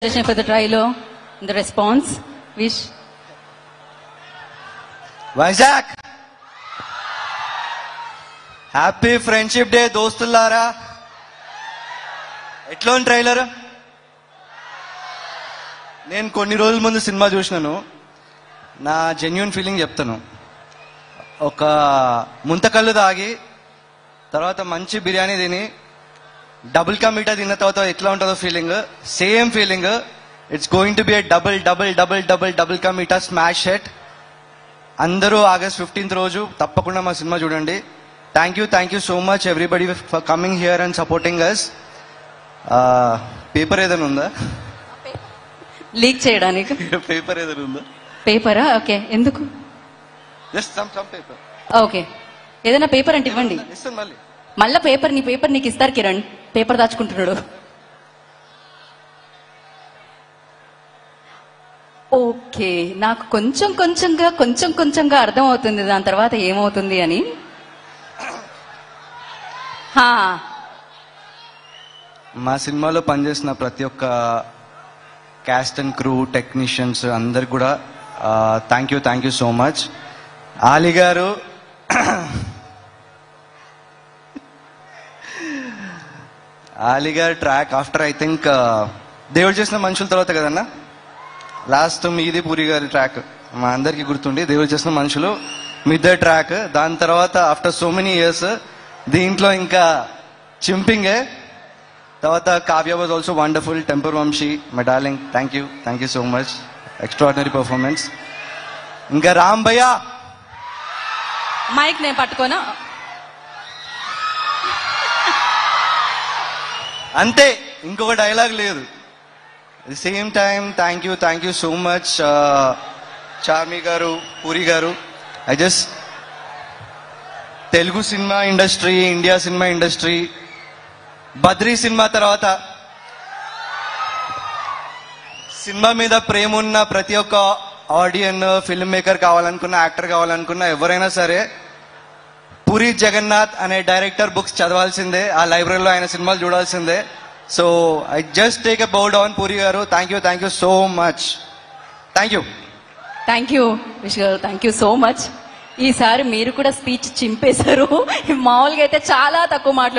for the trailer, the response, wish. Vizag, happy friendship day దోస్తులారా. ఎట్లా ఉంది trailer? నేను కొన్ని రోజుల ముందు సినిమా చూసినాను. నా జెన్యూన్ ఫీలింగ్ చెప్తాను. ఒక ముంతకల్లు తాగి తర్వాత మంచి బిర్యానీ తిని డబుల్ కా మీఠా తిన్న తర్వాత ఎట్లా ఉంటుందో feeling, same feeling. It's going to be a double double double double double ka meetha smash hit. అందరూ ఆగస్ట్ 15th రోజు తప్పకుండా మా సినిమా చూడండి. Thank you so much everybody for coming here and supporting us. Paper ఏదైనా ఉందా లీక్ చేయడానికి? Paper ఏదైనా ఉందా? పేపరా? ఓకే, ఎందుకు? Just some paper. ఓకే, ఏదైనా పేపర్ అంటే ఇవ్వండి. ఇస్తాను మళ్ళా పేపర్, నీ పేపర్ నీకు ఇస్తారు కిరణ్. పేపర్ దాచుకుంటున్నాడు. ఓకే, నాకు కొంచెం కొంచెంగా అర్థం అవుతుంది దాని తర్వాత ఏమవుతుంది అని. మా సినిమాలో పనిచేసిన ప్రతి ఒక్క క్యాస్ట్ అండ్ క్రూ, టెక్నీషియన్స్ అందరికి కూడా thank you so much. Ali గారు ట్రాక్ ఆఫ్టర్ ఐ థింక్ దేవుడు చేసిన మనుషుల తర్వాత కదన్నా లాస్ట్ మీది పూరి గారి ట్రాక్ మా అందరికి గుర్తుండి, దేవుడు చేసిన మనుషులు మిద్దె ట్రాక్. దాని తర్వాత ఆఫ్టర్ సో మెనీ ఇయర్స్ దీంట్లో ఇంకా చింపింగే. తర్వాత Kavya was also wonderful. Temper Vamshi my darling, thank you so much. Extraordinary performance. ఇంకా రామ్ భయ్య మైక్ నేను పట్టుకోనా? అంతే, ఇంకొక డైలాగ్ లేదు. At the same time thank you so much Charmi గారు, పూరి గారు. I just Telugu cinema industry, India cinema industry, Badri cinema తర్వాత సినిమా మీద ప్రేమ ఉన్న ప్రతి ఒక్క ఆడియన్, ఫిల్మ్ మేకర్ కావాలనుకున్న, యాక్టర్ కావాలనుకున్న ఎవరైనా సరే పూరి జగన్నాథ్ అనే డైరెక్టర్ బుక్స్ చదవాల్సిందే, ఆ లైబ్రరీలో ఆయన సినిమాలు చూడాల్సిందే. So I just take a bow down Puri garu. Thank you so much. Thank you Vish garu, thank you so much. ఈసారి మీరు కూడా స్పీచ్ చింపేశారు. మామూలుగా అయితే చాలా తక్కువ మాట్లాడు.